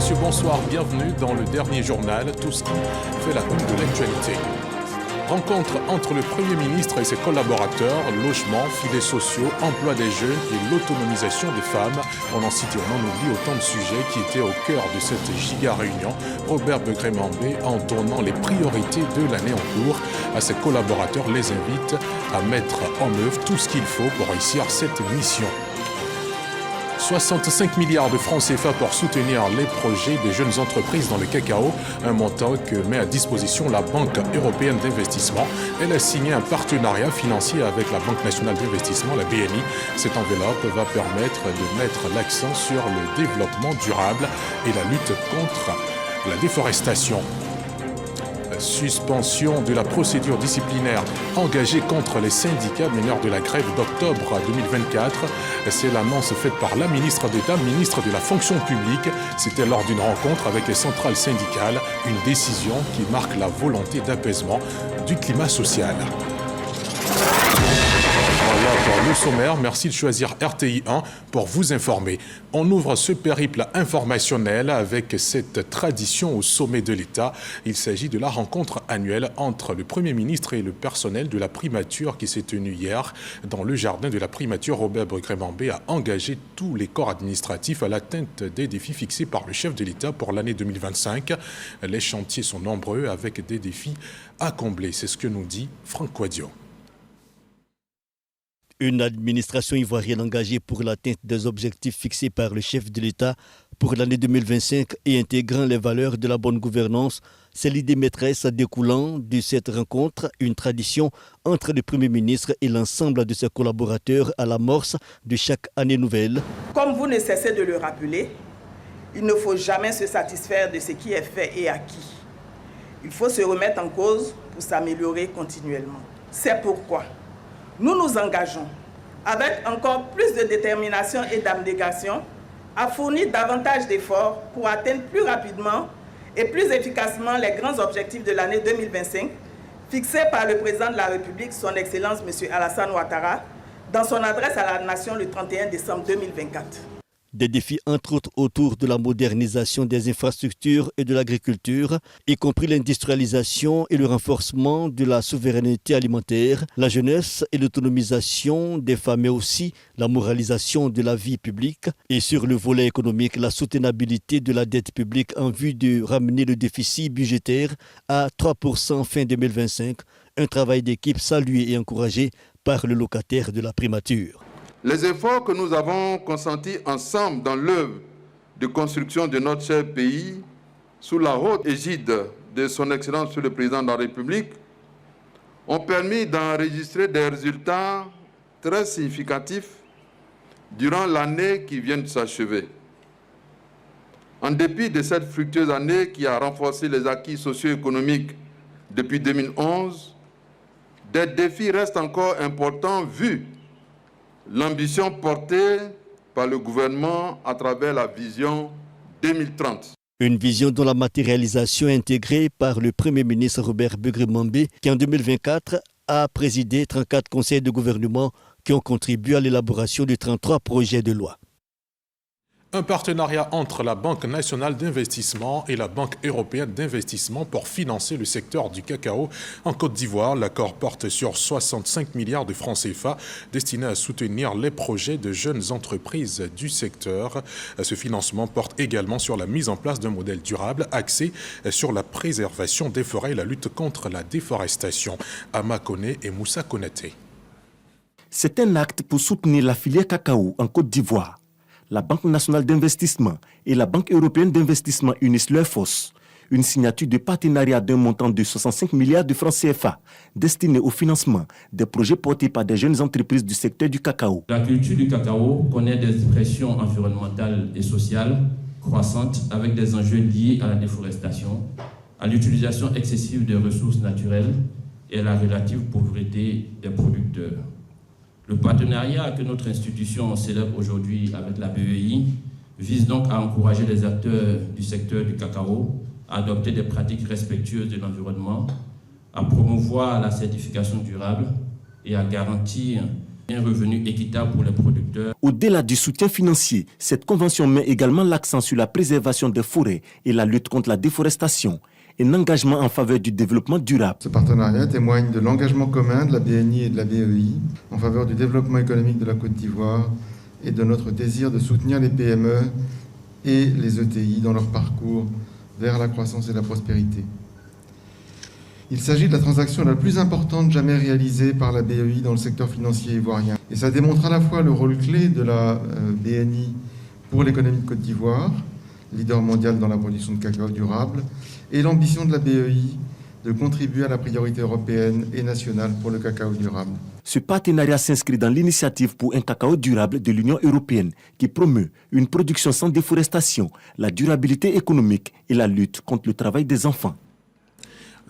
messieurs, bonsoir. Bienvenue dans le dernier journal, tout ce qui fait la une de l'actualité. Rencontre entre le Premier ministre et ses collaborateurs, logement, filets sociaux, emploi des jeunes et l'autonomisation des femmes. On en cite et on en oublie autant de sujets qui étaient au cœur de cette giga réunion. Robert Begré-Mambé, en donnant les priorités de l'année en cours à ses collaborateurs, les invite à mettre en œuvre tout ce qu'il faut pour réussir cette mission. 65 milliards de francs CFA pour soutenir les projets des jeunes entreprises dans le cacao, un montant que met à disposition la Banque européenne d'investissement. Elle a signé un partenariat financier avec la Banque nationale d'investissement, la BNI. Cette enveloppe va permettre de mettre l'accent sur le développement durable et la lutte contre la déforestation. Suspension de la procédure disciplinaire engagée contre les syndicats meneurs de la grève d'octobre 2024. C'est l'annonce faite par la ministre d'État, ministre de la fonction publique. C'était lors d'une rencontre avec les centrales syndicales, une décision qui marque la volonté d'apaisement du climat social. Voilà pour le sommaire. Merci de choisir RTI 1 pour vous informer. On ouvre ce périple informationnel avec cette tradition au sommet de l'État. Il s'agit de la rencontre annuelle entre le Premier ministre et le personnel de la primature qui s'est tenue hier dans le jardin de la primature. Robert Begré-Mambé a engagé tous les corps administratifs à l'atteinte des défis fixés par le chef de l'État pour l'année 2025. Les chantiers sont nombreux avec des défis à combler. C'est ce que nous dit Franck Quadio. Une administration ivoirienne engagée pour l'atteinte des objectifs fixés par le chef de l'État pour l'année 2025 et intégrant les valeurs de la bonne gouvernance, c'est l'idée maîtresse découlant de cette rencontre, une tradition entre le Premier ministre et l'ensemble de ses collaborateurs à l'amorce de chaque année nouvelle. Comme vous ne cessez de le rappeler, il ne faut jamais se satisfaire de ce qui est fait et acquis. Il faut se remettre en cause pour s'améliorer continuellement. C'est pourquoi nous nous engageons avec encore plus de détermination et d'abnégation à fournir davantage d'efforts pour atteindre plus rapidement et plus efficacement les grands objectifs de l'année 2025 fixés par le président de la République, son Excellence M. Alassane Ouattara, dans son adresse à la Nation le 31 décembre 2024. Des défis entre autres autour de la modernisation des infrastructures et de l'agriculture, y compris l'industrialisation et le renforcement de la souveraineté alimentaire, la jeunesse et l'autonomisation des femmes, mais aussi la moralisation de la vie publique et sur le volet économique, la soutenabilité de la dette publique en vue de ramener le déficit budgétaire à 3% fin 2025, un travail d'équipe salué et encouragé par le locataire de la primature. Les efforts que nous avons consentis ensemble dans l'œuvre de construction de notre cher pays, sous la haute égide de son Excellence Monsieur le Président de la République, ont permis d'enregistrer des résultats très significatifs durant l'année qui vient de s'achever. En dépit de cette fructueuse année qui a renforcé les acquis socio-économiques depuis 2011, des défis restent encore importants vu l'ambition portée par le gouvernement à travers la vision 2030. Une vision dont la matérialisation est intégrée par le Premier ministre Robert Begré-Mambé qui en 2024 a présidé 34 conseils de gouvernement qui ont contribué à l'élaboration de 33 projets de loi. Un partenariat entre la Banque nationale d'investissement et la Banque européenne d'investissement pour financer le secteur du cacao en Côte d'Ivoire. L'accord porte sur 65 milliards de francs CFA destinés à soutenir les projets de jeunes entreprises du secteur. Ce financement porte également sur la mise en place d'un modèle durable axé sur la préservation des forêts et la lutte contre la déforestation. Ama Koné et Moussa Konaté. C'est un acte pour soutenir la filière cacao en Côte d'Ivoire. La Banque nationale d'investissement et la Banque européenne d'investissement unissent leurs forces. Une signature de partenariat d'un montant de 65 milliards de francs CFA destiné au financement des projets portés par des jeunes entreprises du secteur du cacao. La culture du cacao connaît des pressions environnementales et sociales croissantes avec des enjeux liés à la déforestation, à l'utilisation excessive des ressources naturelles et à la relative pauvreté des producteurs. Le partenariat que notre institution célèbre aujourd'hui avec la BEI vise donc à encourager les acteurs du secteur du cacao à adopter des pratiques respectueuses de l'environnement, à promouvoir la certification durable et à garantir Un revenu équitable pour les producteurs. Au-delà du soutien financier, cette convention met également l'accent sur la préservation des forêts et la lutte contre la déforestation. Un engagement en faveur du développement durable. Ce partenariat témoigne de l'engagement commun de la BNI et de la BEI en faveur du développement économique de la Côte d'Ivoire et de notre désir de soutenir les PME et les ETI dans leur parcours vers la croissance et la prospérité. Il s'agit de la transaction la plus importante jamais réalisée par la BEI dans le secteur financier ivoirien. Et ça démontre à la fois le rôle clé de la BNI pour l'économie de Côte d'Ivoire, leader mondial dans la production de cacao durable, et l'ambition de la BEI de contribuer à la priorité européenne et nationale pour le cacao durable. Ce partenariat s'inscrit dans l'initiative pour un cacao durable de l'Union européenne qui promeut une production sans déforestation, la durabilité économique et la lutte contre le travail des enfants.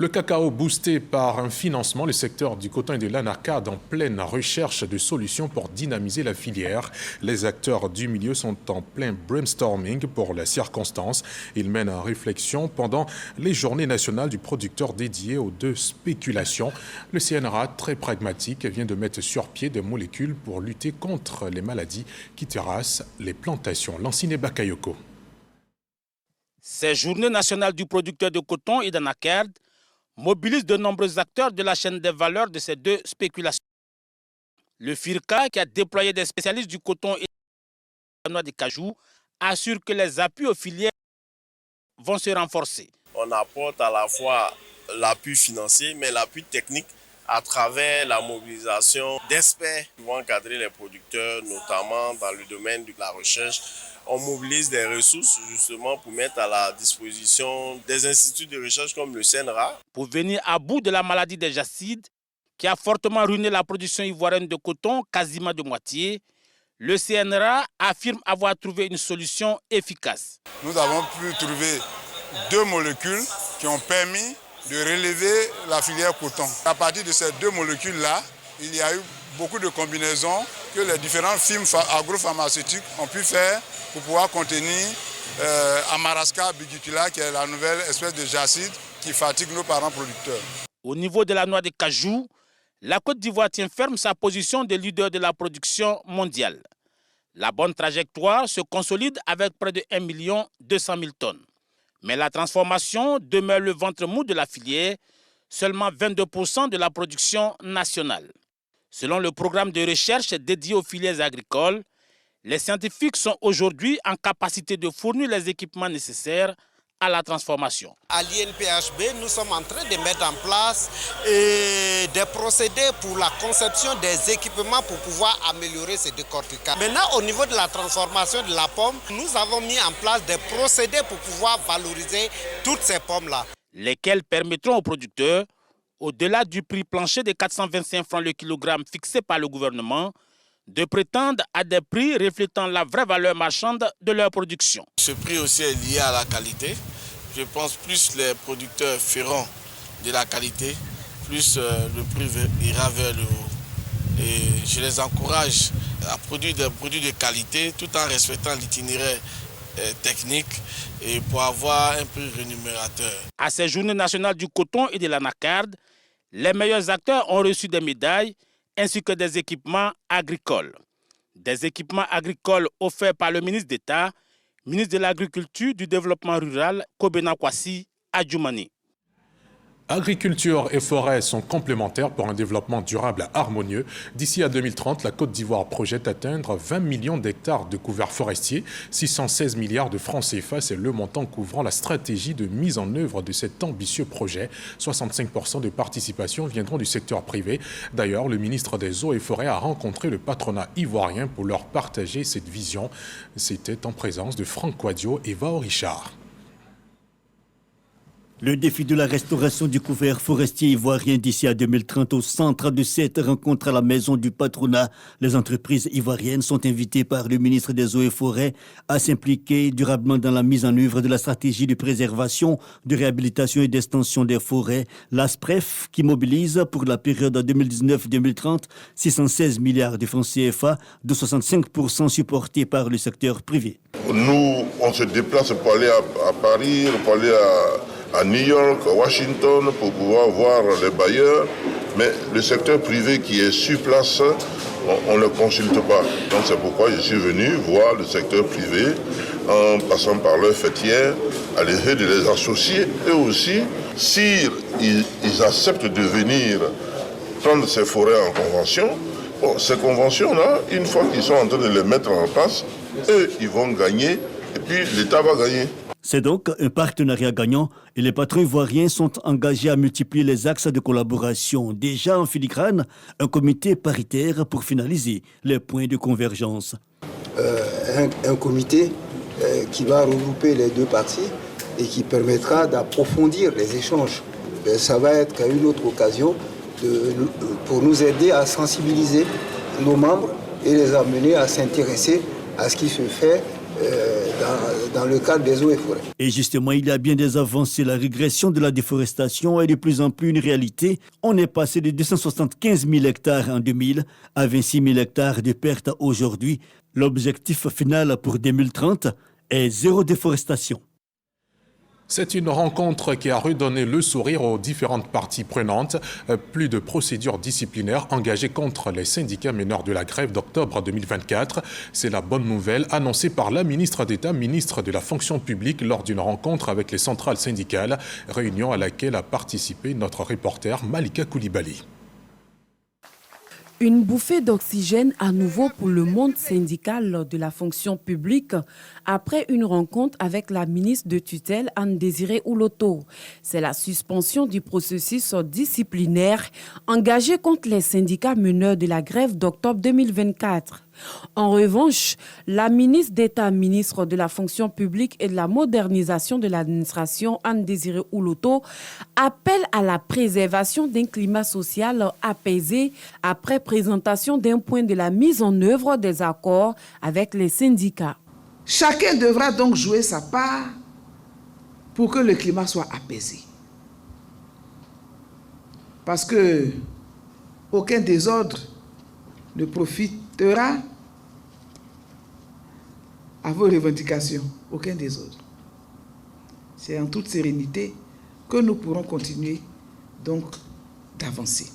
Le cacao boosté par un financement, le secteur du coton et de l'anacarde en pleine recherche de solutions pour dynamiser la filière. Les acteurs du milieu sont en plein brainstorming pour la circonstance. Ils mènent en réflexion pendant les journées nationales du producteur dédiées aux deux spéculations. Le CNRA, très pragmatique, vient de mettre sur pied des molécules pour lutter contre les maladies qui terrassent les plantations. Lancine Bakayoko. Ces journées nationales du producteur de coton et d'anacarde mobilise de nombreux acteurs de la chaîne des valeurs de ces deux spéculations. Le FIRCA, qui a déployé des spécialistes du coton et de la noix de cajou, assure que les appuis aux filières vont se renforcer. On apporte à la fois l'appui financier, mais l'appui technique à travers la mobilisation d'experts qui vont encadrer les producteurs, notamment dans le domaine de la recherche. On mobilise des ressources justement pour mettre à la disposition des instituts de recherche comme le CNRA. Pour venir à bout de la maladie des jacides, qui a fortement ruiné la production ivoirienne de coton, quasiment de moitié, le CNRA affirme avoir trouvé une solution efficace. Nous avons pu trouver deux molécules qui ont permis de relever la filière coton. À partir de ces deux molécules-là, il y a eu beaucoup de combinaisons que les différentes firmes agropharmaceutiques ont pu faire pour pouvoir contenir Amarasca bigutula, qui est la nouvelle espèce de jacide qui fatigue nos parents producteurs. Au niveau de la noix de cajou, la Côte d'Ivoire tient ferme sa position de leader de la production mondiale. La bonne trajectoire se consolide avec près de 1 200 000 tonnes. Mais la transformation demeure le ventre mou de la filière, seulement 22% de la production nationale. Selon le programme de recherche dédié aux filières agricoles, les scientifiques sont aujourd'hui en capacité de fournir les équipements nécessaires à la transformation. À l'INPHB, nous sommes en train de mettre en place des procédés pour la conception des équipements pour pouvoir améliorer ces décorticages. Maintenant, au niveau de la transformation de la pomme, nous avons mis en place des procédés pour pouvoir valoriser toutes ces pommes-là. Lesquels permettront aux producteurs, au-delà du prix plancher de 425 francs le kilogramme fixé par le gouvernement, de prétendre à des prix reflétant la vraie valeur marchande de leur production. Ce prix aussi est lié à la qualité. Je pense plus les producteurs feront de la qualité, plus le prix ira vers le haut. Et je les encourage à produire des produits de qualité tout en respectant l'itinéraire technique et pour avoir un prix rémunérateur. À ces journées nationales du coton et de l'anacarde, les meilleurs acteurs ont reçu des médailles ainsi que des équipements agricoles. Des équipements agricoles offerts par le ministre d'État, ministre de l'Agriculture, du Développement rural, Kobena Kwasi Adjoumani. Agriculture et forêt sont complémentaires pour un développement durable et harmonieux. D'ici à 2030, la Côte d'Ivoire projette atteindre 20 millions d'hectares de couverts forestiers. 616 milliards de francs CFA, c'est le montant couvrant la stratégie de mise en œuvre de cet ambitieux projet. 65% de participation viendront du secteur privé. D'ailleurs, le ministre des Eaux et Forêts a rencontré le patronat ivoirien pour leur partager cette vision. C'était en présence de Franck Quadio et Vao Richard. Le défi de la restauration du couvert forestier ivoirien d'ici à 2030 au centre de cette rencontre à la maison du patronat. Les entreprises ivoiriennes sont invitées par le ministre des Eaux et Forêts à s'impliquer durablement dans la mise en œuvre de la stratégie de préservation, de réhabilitation et d'extension des forêts, l'ASPREF, qui mobilise pour la période 2019-2030 616 milliards de francs CFA, de 65% supportés par le secteur privé. Nous, on se déplace pour aller à Paris, pour aller à New York, à Washington, pour pouvoir voir les bailleurs. Mais le secteur privé qui est sur place on ne le consulte pas. Donc c'est pourquoi je suis venu voir le secteur privé en passant par leur fêtière, à l'effet de les associer. Et aussi, s'ils acceptent de venir prendre ces forêts en convention, ces conventions-là, une fois qu'ils sont en train de les mettre en place, eux, ils vont gagner et puis l'État va gagner. C'est donc un partenariat gagnant et les patrons ivoiriens sont engagés à multiplier les axes de collaboration. Déjà en filigrane, un comité paritaire pour finaliser les points de convergence. Un comité qui va regrouper les deux parties et qui permettra d'approfondir les échanges. Ça va être à une autre occasion pour nous aider à sensibiliser nos membres et les amener à s'intéresser à ce qui se fait dans le cadre des eaux et forêts. Et justement, il y a bien des avancées. La régression de la déforestation est de plus en plus une réalité. On est passé de 275 000 hectares en 2000 à 26 000 hectares de pertes aujourd'hui. L'objectif final pour 2030 est zéro déforestation. C'est une rencontre qui a redonné le sourire aux différentes parties prenantes. Plus de procédures disciplinaires engagées contre les syndicats meneurs de la grève d'octobre 2024. C'est la bonne nouvelle annoncée par la ministre d'État, ministre de la fonction publique, lors d'une rencontre avec les centrales syndicales, réunion à laquelle a participé notre reporter Malika Koulibaly. Une bouffée d'oxygène à nouveau pour le monde syndical de la fonction publique après une rencontre avec la ministre de tutelle Anne-Désirée Ouloto. C'est la suspension du processus disciplinaire engagé contre les syndicats meneurs de la grève d'octobre 2024. En revanche, la ministre d'État, ministre de la fonction publique et de la modernisation de l'administration, Anne-Désirée Ouloto, appelle à la préservation d'un climat social apaisé après présentation d'un point de la mise en œuvre des accords avec les syndicats. Chacun devra donc jouer sa part pour que le climat soit apaisé. Parce que aucun désordre ne profitera à vos revendications, aucun désordre. C'est en toute sérénité que nous pourrons continuer donc d'avancer.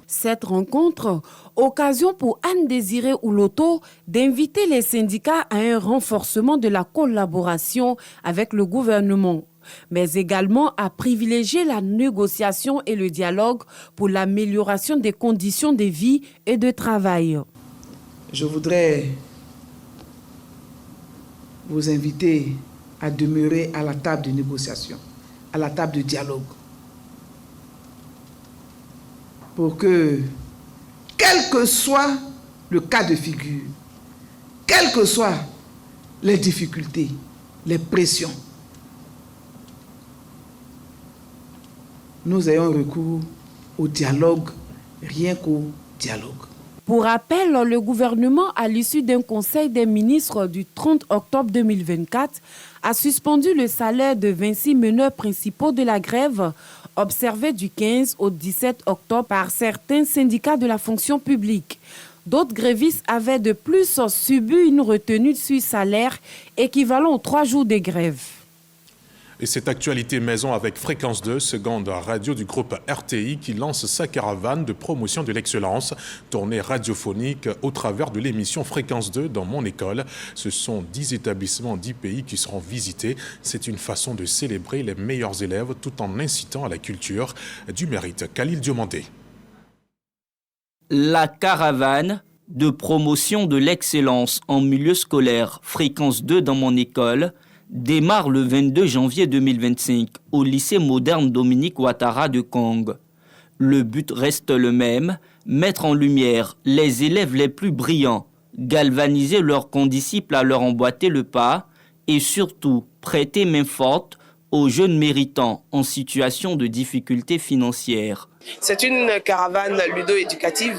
Cette rencontre, occasion pour Anne-Désirée Ouloto d'inviter les syndicats à un renforcement de la collaboration avec le gouvernement, mais également à privilégier la négociation et le dialogue pour l'amélioration des conditions de vie et de travail. Je voudrais vous inviter à demeurer à la table de négociation, à la table de dialogue, pour que, quel que soit le cas de figure, quelles que soient les difficultés, les pressions, nous ayons recours au dialogue, rien qu'au dialogue. Pour rappel, le gouvernement, à l'issue d'un conseil des ministres du 30 octobre 2024, a suspendu le salaire de 26 meneurs principaux de la grève, observé du 15 au 17 octobre par certains syndicats de la fonction publique. D'autres grévistes avaient de plus subi une retenue sur salaire équivalent aux 3 jours de grève. Et cette actualité maison avec Fréquence 2, seconde radio du groupe RTI qui lance sa caravane de promotion de l'excellence, tournée radiophonique au travers de l'émission Fréquence 2 dans mon école. Ce sont 10 établissements, 10 pays qui seront visités. C'est une façon de célébrer les meilleurs élèves tout en incitant à la culture du mérite. Khalil Diomandé. La caravane de promotion de l'excellence en milieu scolaire Fréquence 2 dans mon école démarre le 22 janvier 2025 au lycée moderne Dominique Ouattara de Kong. Le but reste le même, mettre en lumière les élèves les plus brillants, galvaniser leurs condisciples à leur emboîter le pas et surtout prêter main forte aux jeunes méritants en situation de difficulté financière. C'est une caravane ludo-éducative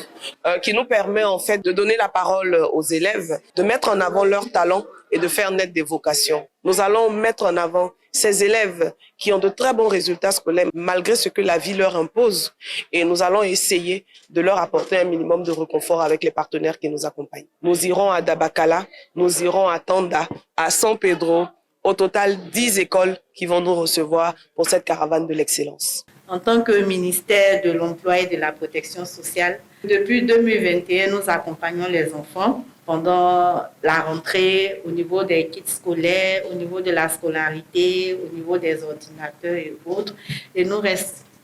qui nous permet en fait de donner la parole aux élèves, de mettre en avant leurs talents et de faire naître des vocations. Nous allons mettre en avant ces élèves qui ont de très bons résultats scolaires malgré ce que la vie leur impose et nous allons essayer de leur apporter un minimum de réconfort avec les partenaires qui nous accompagnent. Nous irons à Dabakala, nous irons à Tanda, à San Pedro. Au total, 10 écoles qui vont nous recevoir pour cette caravane de l'excellence. En tant que ministère de l'Emploi et de la Protection sociale, Depuis 2021, nous accompagnons les enfants pendant la rentrée au niveau des kits scolaires, au niveau de la scolarité, au niveau des ordinateurs et autres. Et nous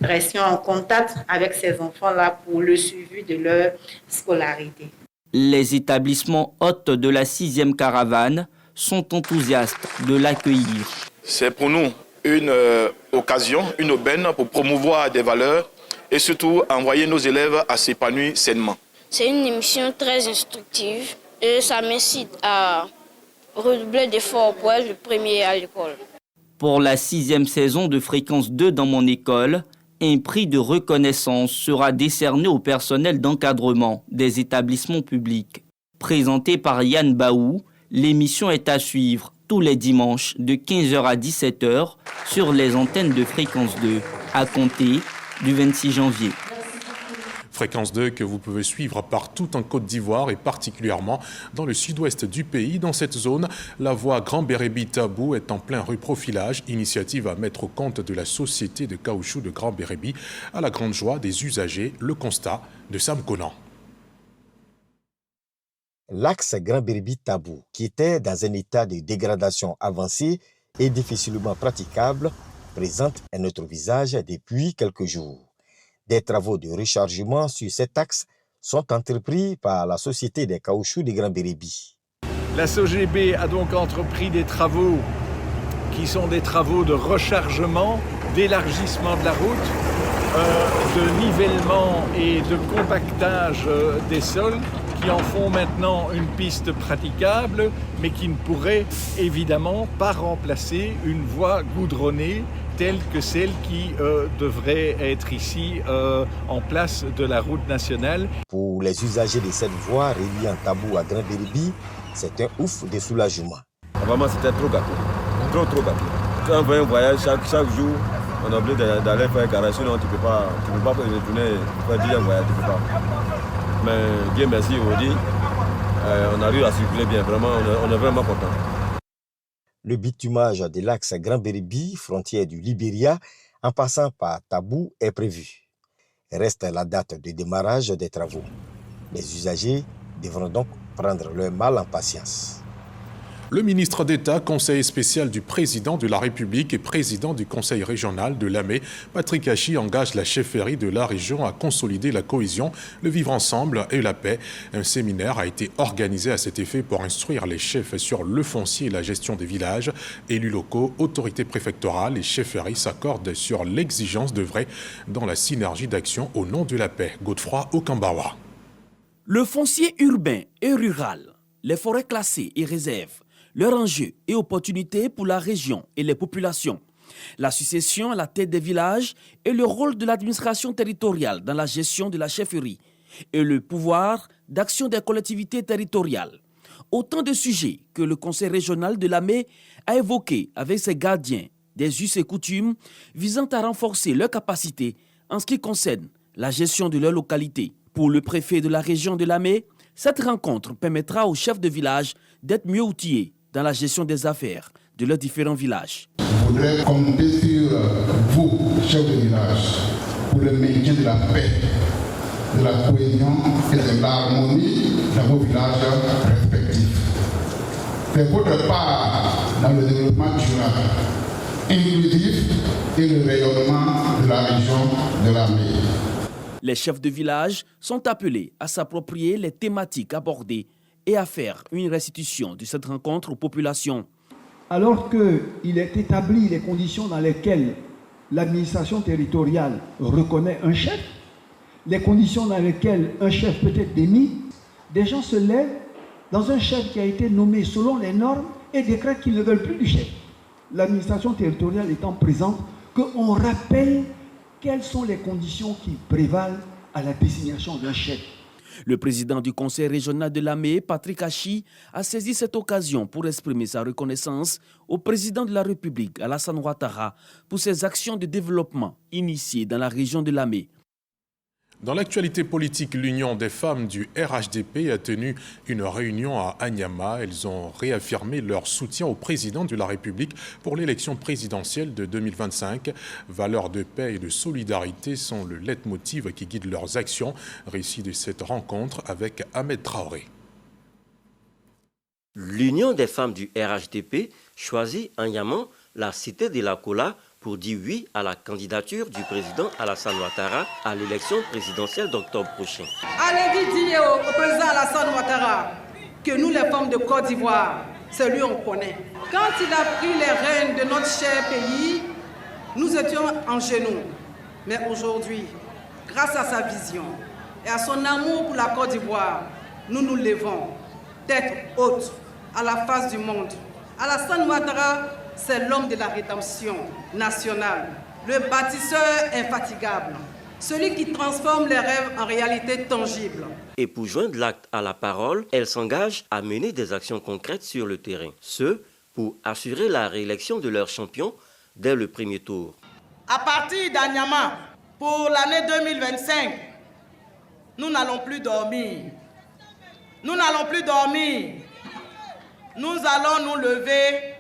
restions en contact avec ces enfants-là pour le suivi de leur scolarité. Les établissements hôtes de la 6e caravane sont enthousiastes de l'accueillir. C'est pour nous une occasion, une aubaine pour promouvoir des valeurs et surtout envoyer nos élèves à s'épanouir sainement. C'est une émission très instructive et ça m'incite à redoubler d'efforts pour être le premier à l'école. Pour la 6e saison de Fréquence 2 dans mon école, un prix de reconnaissance sera décerné au personnel d'encadrement des établissements publics. Présenté par Yann Baou, l'émission est à suivre tous les dimanches de 15h à 17h sur les antennes de Fréquence 2 à compter du 26 janvier. Fréquence 2 que vous pouvez suivre partout en Côte d'Ivoire et particulièrement dans le sud-ouest du pays. Dans cette zone, la voie Grand Bérébi Tabou est en plein reprofilage, initiative à mettre au compte de la société de caoutchouc de Grand Bérébi à la grande joie des usagers. Le constat de Sam Conan. L'axe Grand Bérébi Tabou, qui était dans un état de dégradation avancée et difficilement praticable, présente un autre visage depuis quelques jours. Des travaux de rechargement sur cet axe sont entrepris par la Société des caoutchoucs de Grand Bérébi. La SOGB a donc entrepris des travaux qui sont des travaux de rechargement, d'élargissement de la route, de nivellement et de compactage des sols qui en font maintenant une piste praticable, mais qui ne pourrait évidemment pas remplacer une voie goudronnée telle que celle qui devrait être ici en place de la route nationale. Pour les usagers de cette voie reliant Tabou à Grand Bérébi, c'est un ouf de soulagement. Vraiment, c'était trop gâté, trop gâté. Quand on fait un voyage chaque jour, on est obligé d'aller faire un garage, sinon tu ne peux pas retourner faire 10 voyages, tu ne peux pas. Mais Dieu merci aujourd'hui, on arrive à circuler bien, vraiment, on est vraiment content. Le bitumage de l'axe Grand Bérébi, frontière du Libéria, en passant par Tabou, est prévu. Reste la date de démarrage des travaux. Les usagers devront donc prendre leur mal en patience. Le ministre d'État, conseiller spécial du président de la République et président du conseil régional de Lamé, Patrick Hachi, engage la chefferie de la région à consolider la cohésion, le vivre ensemble et la paix. Un séminaire a été organisé à cet effet pour instruire les chefs sur le foncier et la gestion des villages. Élus locaux, autorités préfectorales et chefferies s'accordent sur l'exigence d'œuvrer dans la synergie d'action au nom de la paix. Godefroy Okambawa. Le foncier urbain et rural, les forêts classées et réserves, leurs enjeux et opportunités pour la région et les populations, la succession à la tête des villages et le rôle de l'administration territoriale dans la gestion de la chefferie et le pouvoir d'action des collectivités territoriales. Autant de sujets que le conseil régional de Lamé a évoqués avec ses gardiens des us et coutumes visant à renforcer leurs capacités en ce qui concerne la gestion de leur localité. Pour le préfet de la région de Lamé, cette rencontre permettra aux chefs de village d'être mieux outillés dans la gestion des affaires de leurs différents villages. Je voudrais compter sur vous, chefs de village, pour le maintien de la paix, de la cohésion et de l'harmonie dans vos villages respectifs. C'est votre part dans le développement durable, inclusif et le rayonnement de la région de Lamé. Les chefs de village sont appelés à s'approprier les thématiques abordées et à faire une restitution de cette rencontre aux populations. Alors qu'il est établi les conditions dans lesquelles l'administration territoriale reconnaît un chef, les conditions dans lesquelles un chef peut être démis, des gens se lèvent dans un chef qui a été nommé selon les normes et décrètent qu'ils ne veulent plus du chef. L'administration territoriale étant présente, qu'on rappelle quelles sont les conditions qui prévalent à la désignation d'un chef. Le président du conseil régional de Lamé, Patrick Hachi, a saisi cette occasion pour exprimer sa reconnaissance au président de la République, Alassane Ouattara, pour ses actions de développement initiées dans la région de Lamé. Dans l'actualité politique, l'Union des femmes du RHDP a tenu une réunion à Anyama. Elles ont réaffirmé leur soutien au président de la République pour l'élection présidentielle de 2025. Valeurs de paix et de solidarité sont le leitmotiv qui guide leurs actions. Récit de cette rencontre avec Ahmed Traoré. L'Union des femmes du RHDP choisit Anyama, la cité de la Kola, pour dire oui à la candidature du président Alassane Ouattara à l'élection présidentielle d'octobre prochain. Allez dire au président Alassane Ouattara que nous, les femmes de Côte d'Ivoire, c'est lui on connaît. Quand il a pris les rênes de notre cher pays, nous étions en genoux. Mais aujourd'hui, grâce à sa vision et à son amour pour la Côte d'Ivoire, nous nous levons, tête haute, à la face du monde. Alassane Ouattara, c'est l'homme de la rédemption nationale, le bâtisseur infatigable, celui qui transforme les rêves en réalité tangible. Et pour joindre l'acte à la parole, elle s'engage à mener des actions concrètes sur le terrain. Ce, pour assurer la réélection de leur champion dès le premier tour. À partir d'Anyama, pour l'année 2025, nous n'allons plus dormir. Nous n'allons plus dormir. Nous allons nous lever,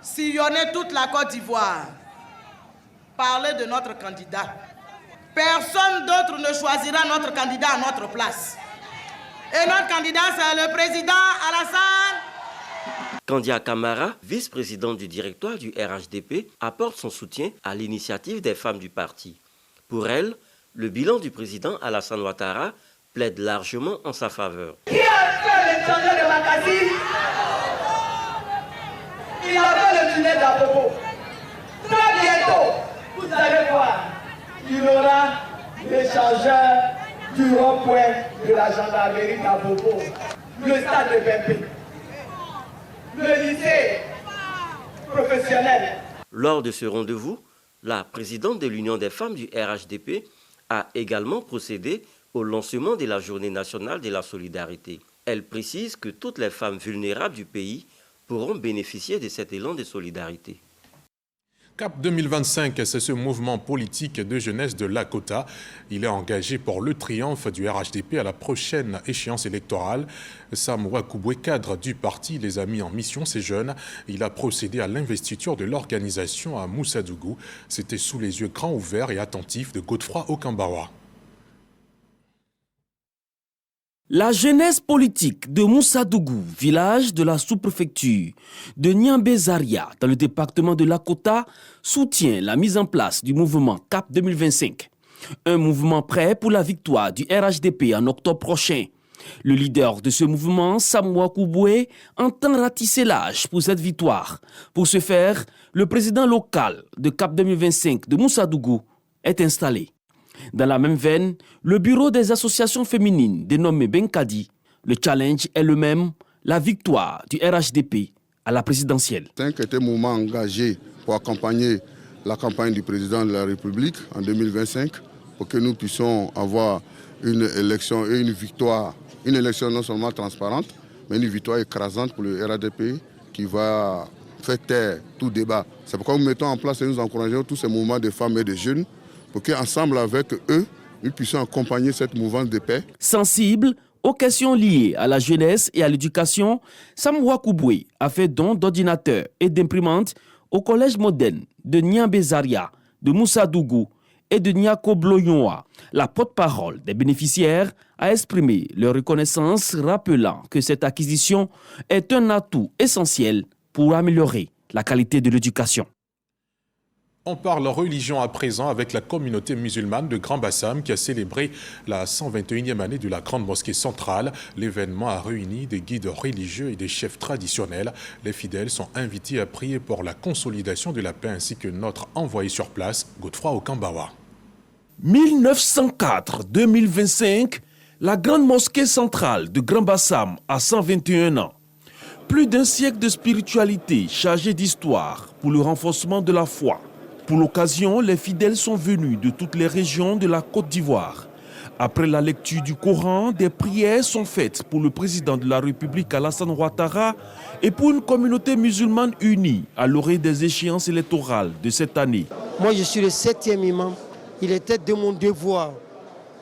sillonner toute la Côte d'Ivoire, parler de notre candidat. Personne d'autre ne choisira notre candidat à notre place. Et notre candidat, c'est le président Alassane. Kandia Kamara, vice-présidente du directoire du RHDP, apporte son soutien à l'initiative des femmes du parti. Pour elle, le bilan du président Alassane Ouattara plaide largement en sa faveur. Qui a fait l'étranger de Makassi? Il a fait le tunnel d'Abobo. Très bientôt, vous allez voir, il y aura l'échangeur du rond-point de la gendarmerie d'Abobo, le stade de Bempé, le lycée professionnel. Lors de ce rendez-vous, la présidente de l'Union des femmes du RHDP a également procédé au lancement de la Journée nationale de la solidarité. Elle précise que toutes les femmes vulnérables du pays pourront bénéficier de cet élan de solidarité. CAP 2025, c'est ce mouvement politique de jeunesse de Lakota. Il est engagé pour le triomphe du RHDP à la prochaine échéance électorale. Sam Ouakouboué, cadre du parti, les a mis en mission, ces jeunes. Il a procédé à l'investiture de l'organisation à Moussadougou. C'était sous les yeux grands ouverts et attentifs de Godefroy Okambawa. La jeunesse politique de Moussadougou, village de la sous-préfecture de Niambé-Zaria, dans le département de Lakota, soutient la mise en place du mouvement CAP 2025. Un mouvement prêt pour la victoire du RHDP en octobre prochain. Le leader de ce mouvement, Sam Ouakouboué, entend ratisser l'âge pour cette victoire. Pour ce faire, le président local de CAP 2025 de Moussadougou est installé. Dans la même veine, le bureau des associations féminines dénommé Benkadi, le challenge est le même, la victoire du RHDP à la présidentielle. 5 était un mouvement engagé pour accompagner la campagne du président de la République en 2025 pour que nous puissions avoir une élection et une victoire, une élection non seulement transparente, mais une victoire écrasante pour le RHDP qui va faire taire tout débat. C'est pourquoi nous mettons en place et nous encourageons tous ces mouvements de femmes et de jeunes pour qu'ensemble avec eux, nous puissions accompagner cette mouvance de paix. Sensible aux questions liées à la jeunesse et à l'éducation, Sam Ouakouboué a fait don d'ordinateurs et d'imprimantes au collège moderne de Niambé-Zaria, de Moussadougou et de Niako-Bloyoa. La porte-parole des bénéficiaires a exprimé leur reconnaissance, rappelant que cette acquisition est un atout essentiel pour améliorer la qualité de l'éducation. On parle religion à présent avec la communauté musulmane de Grand Bassam qui a célébré la 121e année de la Grande Mosquée centrale. L'événement a réuni des guides religieux et des chefs traditionnels. Les fidèles sont invités à prier pour la consolidation de la paix ainsi que notre envoyé sur place, Godefroy Okambawa. 1904-2025, la Grande Mosquée centrale de Grand Bassam a 121 ans. Plus d'un siècle de spiritualité chargée d'histoire pour le renforcement de la foi. Pour l'occasion, les fidèles sont venus de toutes les régions de la Côte d'Ivoire. Après la lecture du Coran, des prières sont faites pour le président de la République Alassane Ouattara et pour une communauté musulmane unie à l'orée des échéances électorales de cette année. Moi, je suis le 7e imam. Il était de mon devoir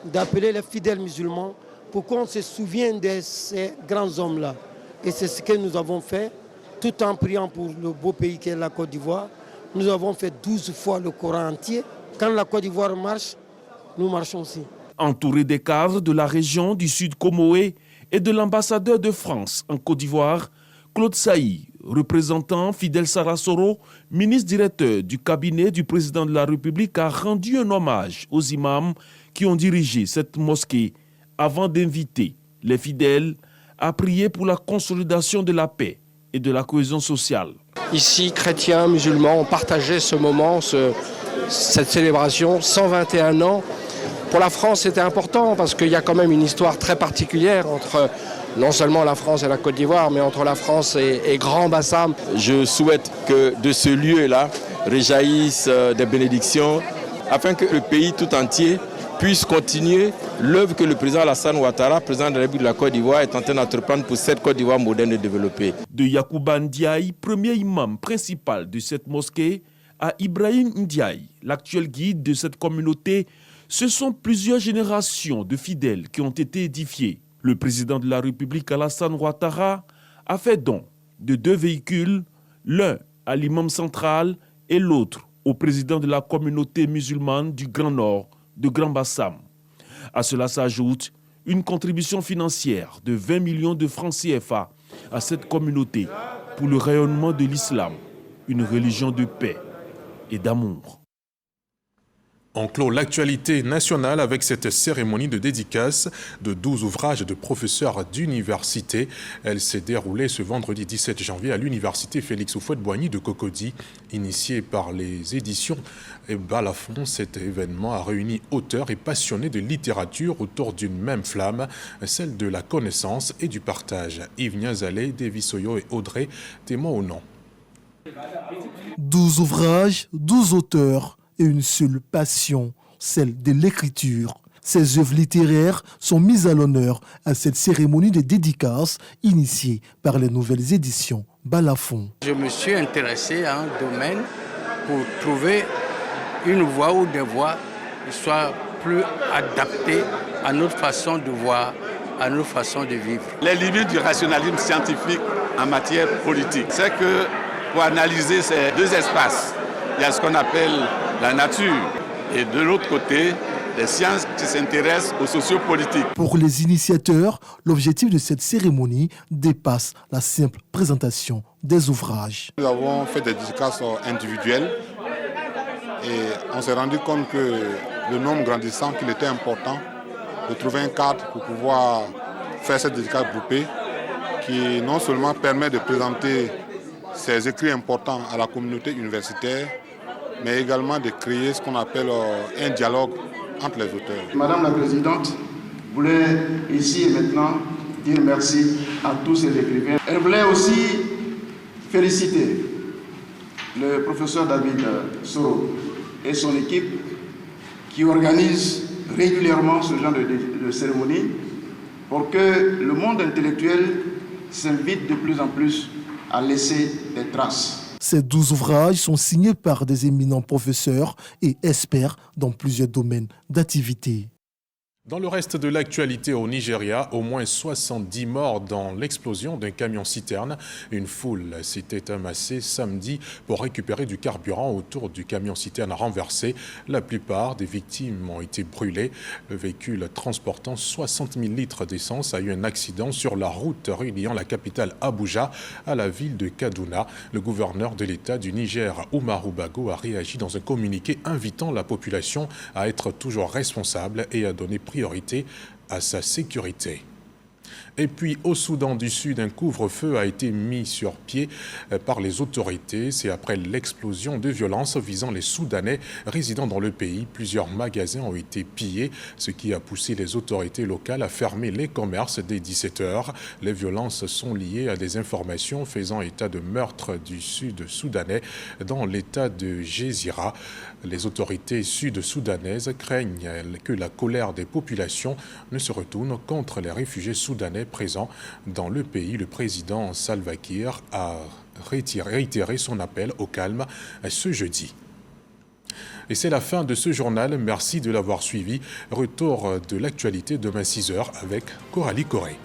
d'appeler les fidèles musulmans pour qu'on se souvienne de ces grands hommes-là. Et c'est ce que nous avons fait, tout en priant pour le beau pays qu'est la Côte d'Ivoire. Nous avons fait 12 fois le Coran entier. Quand la Côte d'Ivoire marche, nous marchons aussi. Entouré des cadres de la région du Sud Comoé et de l'ambassadeur de France en Côte d'Ivoire, Claude Saï, représentant Fidel Sarasoro, ministre directeur du cabinet du président de la République, a rendu un hommage aux imams qui ont dirigé cette mosquée avant d'inviter les fidèles à prier pour la consolidation de la paix et de la cohésion sociale. Ici, chrétiens, musulmans ont partagé ce moment, cette célébration, 121 ans. Pour la France, c'était important parce qu'il y a quand même une histoire très particulière entre non seulement la France et la Côte d'Ivoire, mais entre la France et Grand Bassam. Je souhaite que de ce lieu-là réjaillissent des bénédictions afin que le pays tout entier puisse continuer l'œuvre que le président Alassane Ouattara, président de la République de la Côte d'Ivoire, est en train d'entreprendre pour cette Côte d'Ivoire moderne et développée. De Yacouba Ndiaye, premier imam principal de cette mosquée, à Ibrahim Ndiaye, l'actuel guide de cette communauté, ce sont plusieurs générations de fidèles qui ont été édifiés. Le président de la République, Alassane Ouattara, a fait don de 2 véhicules, l'un à l'imam central et l'autre au président de la communauté musulmane du Grand Nord, de Grand Bassam. À cela s'ajoute une contribution financière de 20 millions de francs CFA à cette communauté pour le rayonnement de l'islam, une religion de paix et d'amour. On clôt l'actualité nationale avec cette cérémonie de dédicace de 12 ouvrages de professeurs d'université. Elle s'est déroulée ce vendredi 17 janvier à l'université Félix Houphouët-Boigny de Cocody. Initié par les éditions Balafon, cet événement a réuni auteurs et passionnés de littérature autour d'une même flamme, celle de la connaissance et du partage. Yves Niazalé, Davis Oyo et Audrey témoins au nom. 12 ouvrages, 12 auteurs et une seule passion, celle de l'écriture. Ces œuvres littéraires sont mises à l'honneur à cette cérémonie de dédicace initiée par les nouvelles éditions Balafon. Je me suis intéressé à un domaine pour trouver une voie ou des voies qui soient plus adaptées à notre façon de voir, à notre façon de vivre. Les limites du rationalisme scientifique en matière politique, c'est que pour analyser ces deux espaces, il y a ce qu'on appelle la nature et de l'autre côté, les sciences qui s'intéressent aux sociopolitiques. Pour les initiateurs, l'objectif de cette cérémonie dépasse la simple présentation des ouvrages. Nous avons fait des dédicaces individuelles et on s'est rendu compte que le nombre grandissant, qu'il était important de trouver un cadre pour pouvoir faire cette dédicace groupée qui non seulement permet de présenter ces écrits importants à la communauté universitaire, mais également de créer ce qu'on appelle un dialogue entre les auteurs. Madame la Présidente voulait ici et maintenant dire merci à tous ces écrivains. Elle voulait aussi féliciter le professeur David Soro et son équipe qui organisent régulièrement ce genre de cérémonie pour que le monde intellectuel s'invite de plus en plus à laisser des traces. Ces 12 ouvrages sont signés par des éminents professeurs et experts dans plusieurs domaines d'activité. Dans le reste de l'actualité au Nigeria, au moins 70 morts dans l'explosion d'un camion-citerne. Une foule s'était amassée samedi pour récupérer du carburant autour du camion-citerne renversé. La plupart des victimes ont été brûlées. Le véhicule transportant 60 000 litres d'essence a eu un accident sur la route reliant la capitale Abuja à la ville de Kaduna. Le gouverneur de l'État du Niger, Umaru Bago, a réagi dans un communiqué invitant la population à être toujours responsable et à donner priorité à sa sécurité. Et puis au Soudan du Sud, un couvre-feu a été mis sur pied par les autorités. C'est après l'explosion de violence visant les Soudanais résidant dans le pays. Plusieurs magasins ont été pillés, ce qui a poussé les autorités locales à fermer les commerces dès 17h. Les violences sont liées à des informations faisant état de meurtres du Sud-Soudanais dans l'état de Gézira. Les autorités sud-soudanaises craignent que la colère des populations ne se retourne contre les réfugiés soudanais présents dans le pays. Le président Salva Kiir a réitéré son appel au calme ce jeudi. Et c'est la fin de ce journal. Merci de l'avoir suivi. Retour de l'actualité demain 6h avec Coralie Corée.